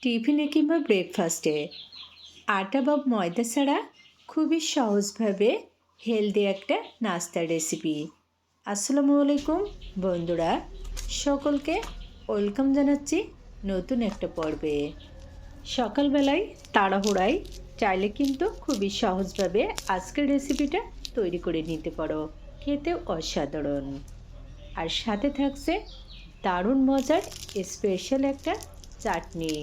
টিফিনে কিংবা ব্রেকফাস্টে আটা বা ময়দা ছাড়া খুবই সহজভাবে হেলদি একটা নাস্তার রেসিপি। আসসালামু আলাইকুম বন্ধুরা, সকলকে ওয়েলকাম জানাচ্ছি নতুন একটা পর্বে। সকালবেলায় তাড়াহুড়ায় চাইলে কিন্তু খুবই সহজভাবে আজকের রেসিপিটা তৈরি করে নিতে পারো, খেতেও অসাধারণ। আর সাথে থাকছে দারুণ মজার স্পেশাল একটা চাটনি।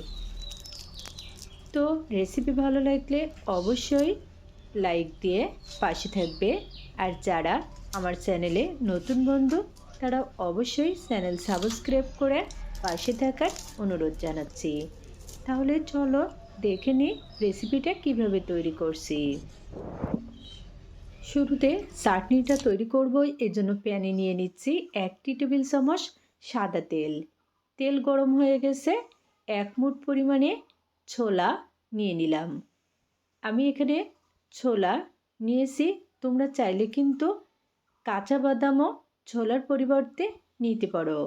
তো রেসিপি ভালো লাগলে অবশ্যই লাইক দিয়ে পাশে থাকবে। আর যারা আমার চ্যানেলে নতুন বন্ধু, তারা অবশ্যই চ্যানেল সাবস্ক্রাইব করে পাশে থাকার অনুরোধ জানাচ্ছি। তাহলে চলো দেখে নিই রেসিপিটা কিভাবে তৈরি করছি। শুরুতে চাটনিটা তৈরি করব, এজন্য প্যানে নিয়ে নিচ্ছি 1 টেবিল চামচ সাদা তেল। তেল গরম হয়ে গেছে, 1 মুঠ পরিমাণে ছোলা নিয়ে নিলাম। আমি এখানে ছোলা নিয়েছি, তোমরা চাইলে কিন্তু কাঁচা বাদামও ছোলার পরিবর্তে নিতে পারো।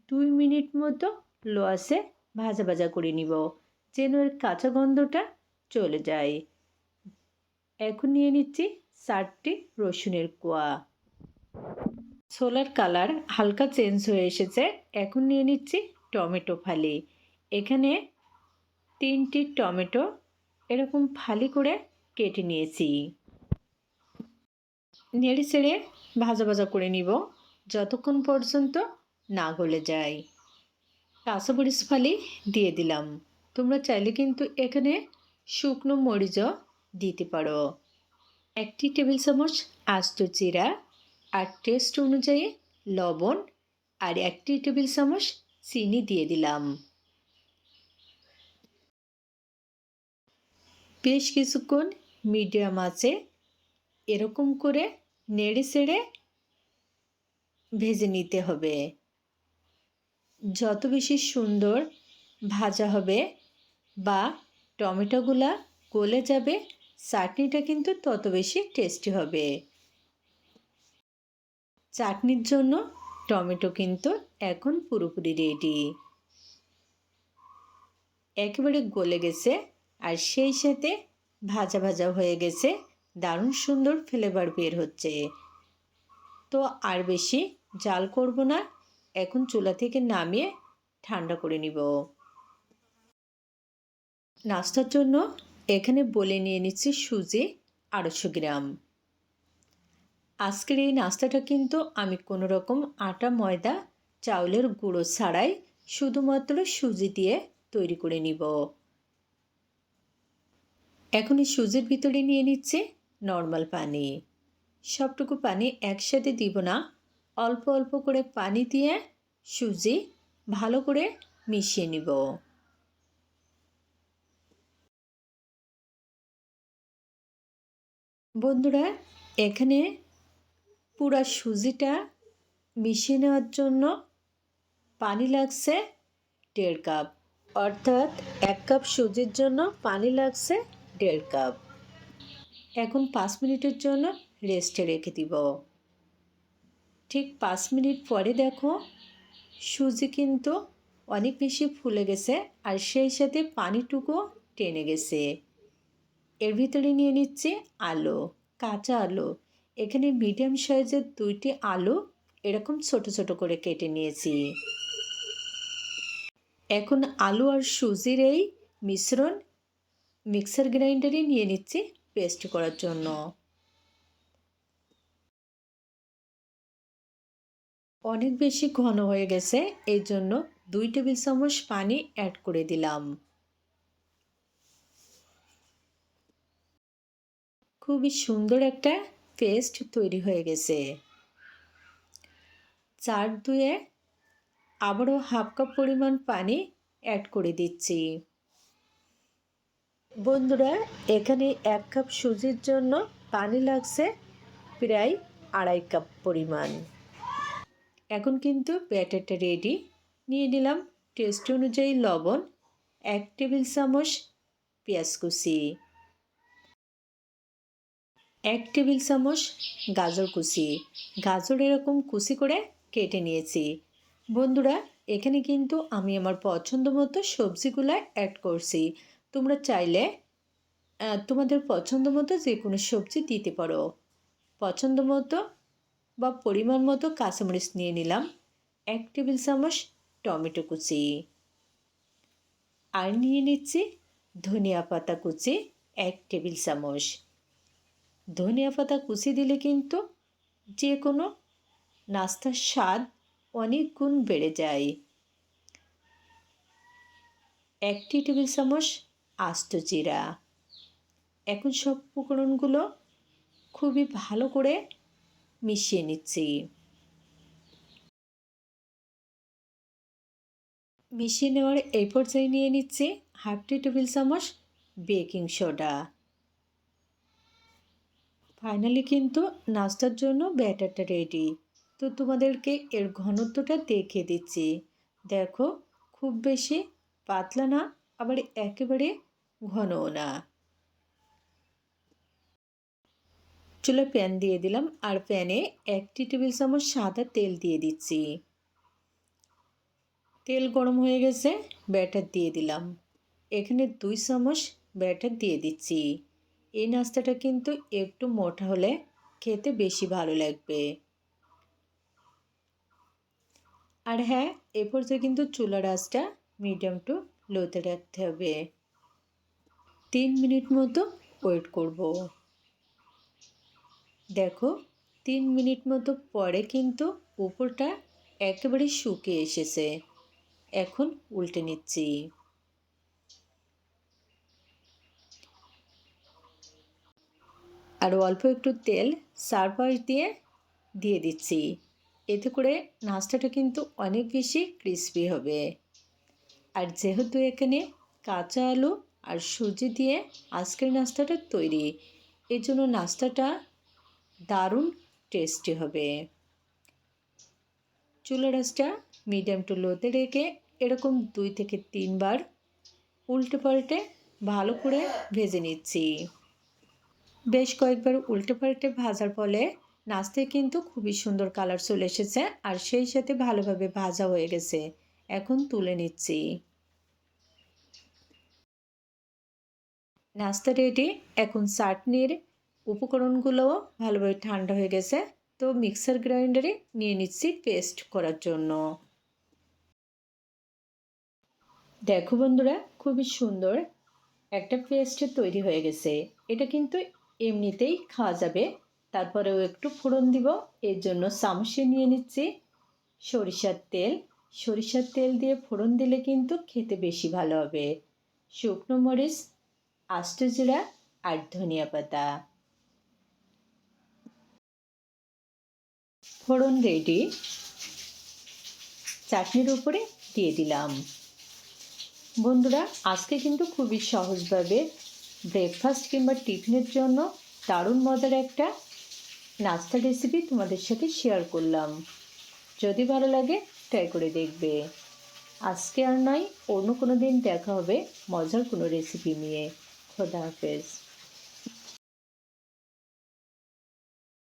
2 মিনিট মতো লো আঁচে ভাজা ভাজা করে নিব, যেন এর কাঁচা গন্ধটা চলে যায়। এখন নিয়ে নিচ্ছি 4টি রসুনের কোয়া। ছোলার কালার হালকা চেঞ্জ হয়ে এসেছে, এখন নিয়ে নিচ্ছি টমেটো ফালি। এখানে 3টি টমেটো এরকম ফালি করে কেটে নিয়েছি। নেড়ে চেড়ে ভাজা ভাজা করে নিব যতক্ষণ পর্যন্ত না গলে যায়। কাঁচামরিচ ফালি দিয়ে দিলাম। তোমরা চাইলে কিন্তু এখানে শুকনো মরিচও দিতে পারো। 1 টেবিল চামচ আস্ত জিরা, আর টেস্ট অনুযায়ী লবণ, আর 1 টেবিল চামচ চিনি দিয়ে দিলাম। বেশ কিছুক্ষণ মিডিয়াম আঁচে এরকম করে নেড়ে চেড়ে ভেজে নিতে হবে। যত বেশি সুন্দর ভাজা হবে বা টমেটোগুলা গলে যাবে, চাটনিটা কিন্তু তত বেশি টেস্টি হবে। চাটনির জন্য টমেটো কিন্তু এখন পুরোপুরি রেডি, একেবারে গলে গেছে, আর সেই সাথে ভাজা ভাজা হয়ে গেছে, দারুণ সুন্দর ফ্লেভার বের হচ্ছে। তো আর বেশি জাল করব না, এখন চুলা থেকে নামিয়ে ঠান্ডা করে নিব। নাস্তার জন্য এখানে বলে নিয়ে নিচ্ছি সুজি 250 গ্রাম। আজকের এই নাস্তাটা কিন্তু আমি কোনো রকম আটা ময়দা চাউলের গুঁড়ো ছাড়াই শুধুমাত্র সুজি দিয়ে তৈরি করে নিব। এখন এই সুজির ভিতরে নিয়ে নিচ্ছে নর্মাল পানি। সবটুকু পানি একসাথে দিব না, অল্প অল্প করে পানি দিয়ে সুজি ভালো করে মিশিয়ে নিব। বন্ধুরা, এখানে পুরা সুজিটা মিশিয়ে নেওয়ার জন্য পানি লাগছে 1.5 কাপ, অর্থাৎ 1 কাপ সুজির জন্য পানি লাগছে 1.5 কাপ। এখন 5 মিনিটের জন্য রেস্টে রেখে দিব। ঠিক 5 মিনিট পরে দেখো সুজি কিন্তু অনেক বেশি ফুলে গেছে, আর সেই সাথে পানিটুকু টেনে গেছে। এর ভিতরে নিয়ে নিচ্ছি আলু, কাঁচা আলু। এখানে মিডিয়াম সাইজের 2টি আলু এরকম ছোট ছোট করে কেটে নিয়েছি। এখন আলু আর সুজির এই মিশ্রণ মিক্সার গ্রাইন্ডারে নিয়ে নিচ্ছি পেস্ট করার জন্য। অনেক বেশি ঘন হয়ে গেছে, এই জন্য 2 টেবিল চামচ পানি অ্যাড করে দিলাম। খুবই সুন্দর একটা পেস্ট তৈরি হয়ে গেছে। 4-2 আবারও 1/2 কাপ পরিমাণ পানি অ্যাড করে দিচ্ছি। বন্ধুরা, এখানে 1 কাপ সুজির জন্য পানি লাগছে প্রায় 2.5 কাপ পরিমাণ। এখন কিন্তু ব্যাটারটা রেডি। নিয়ে নিলাম টেস্ট অনুযায়ী লবণ, 1 টেবিল চামচ পেঁয়াজ কুচি, 1 টেবিল চামচ গাজর কুচি। গাজর এরকম কুচি করে কেটে নিয়েছি। বন্ধুরা, এখানে কিন্তু আমি আমার পছন্দ মতো সবজিগুলো অ্যাড করছি। তোমরা চাইলে তোমাদের পছন্দ মতো যে কোনো সবজি দিতে পারো। পছন্দ মতো বা পরিমাণ মতো কাঁচামরিচ নিয়ে নিলাম, 1 টেবিল চামচ টমেটো কুচি, আর নিয়ে নিচ্ছি ধনিয়া পাতা কুচি 1 টেবিল চামচ। ধনিয়া পাতা কুচি দিলে কিন্তু যে কোনো নাস্তার স্বাদ অনেক গুণ বেড়ে যায়। 1 টেবিল চামচ আস্ত জিরা। এখন সব উপকরণগুলো খুবই ভালো করে মিশিয়ে নিচ্ছি। মিশিয়ে নেওয়ার এই পর্যায়ে নিয়ে নিচ্ছি 1/2 টেবিল চামচ বেকিং সোডা। ফাইনালি কিন্তু নাস্তার জন্য ব্যাটারটা রেডি। তো তোমাদেরকে এর ঘনত্বটা দেখিয়ে দিচ্ছি। দেখো, খুব বেশি পাতলা না, আবার একেবারে ঘনও না। চুলায় প্যান দিয়ে দিলাম, আর প্যানে 1 টেবিল চামচ সাদা তেল দিয়ে দিচ্ছি। তেল গরম হয়ে গেছে, ব্যাটার দিয়ে দিলাম। এখানে 2 চামচ ব্যাটার দিয়ে দিচ্ছি। এই নাস্তাটা কিন্তু একটু মোটা হলে খেতে বেশি ভালো লাগবে। আর হ্যাঁ, এ পর্যায়ে কিন্তু চুলার আঁচটা মিডিয়াম টু লোতে রাখতে হবে। 3 মিনিট মতো ওয়েট করব। দেখো, 3 মিনিট মতো পরে কিন্তু উপরটা একেবারে শুকিয়ে এসেছে। এখন উল্টে নিচ্ছি। আর অল্প একটু তেল চারপাশ দিয়ে দিচ্ছি। এতে করে নাস্তাটা কিন্তু অনেক বেশি ক্রিস্পি হবে। আর যেহেতু এখানে কাঁচা আলু আর সুজি দিয়ে আজকের নাস্তাটা তৈরি, এর জন্য নাস্তাটা দারুণ টেস্টি হবে। চুলার আঁচটা মিডিয়াম টু লোতে রেখে এরকম 2 থেকে 3 বার উল্টে পাল্টে ভালো করে ভেজে নিচ্ছি। বেশ কয়েকবার উল্টে পাল্টে ভাজার ফলে নাস্তায় কিন্তু খুবই সুন্দর কালার চলে এসেছে, আর সেই সাথে ভালোভাবে ভাজা হয়ে গেছে। এখন তুলে নিচ্ছি। নাস্তা রেডি। এখন চাটনির উপকরণগুলোও ভালোভাবে ঠান্ডা হয়ে গেছে, তো মিক্সার গ্রাইন্ডারে নিয়ে নিচ্ছি পেস্ট করার জন্য। দেখো বন্ধুরা, খুবই সুন্দর একটা পেস্ট তৈরি হয়ে গেছে। এটা কিন্তু এমনিতেই খাওয়া যাবে, তারপরেও একটু ফোড়ন দিব। এর জন্য চামচে নিয়ে নিচ্ছি সরিষার তেল। সরিষার তেল দিয়ে ফোড়ন দিলে কিন্তু খেতে বেশি ভালো হবে। শুকনো মরিচ, আস্ত জিরা আর ধনিয়া পাতা। ফোড়ন রেডি। চাটনির উপরে দিয়ে দিলাম। বন্ধুরা, আজকে কিন্তু খুবই সহজভাবে ব্রেকফাস্ট কিংবা টিফিনের জন্য দারুণ মজার একটা নাস্তা রেসিপি তোমাদের সাথে শেয়ার করলাম। যদি ভালো লাগে ট্রাই করে দেখবে। আজকে আর নয়, অন্য কোনো দিন দেখা হবে মজার কোনো রেসিপি নিয়ে। খোদা হাফেজ।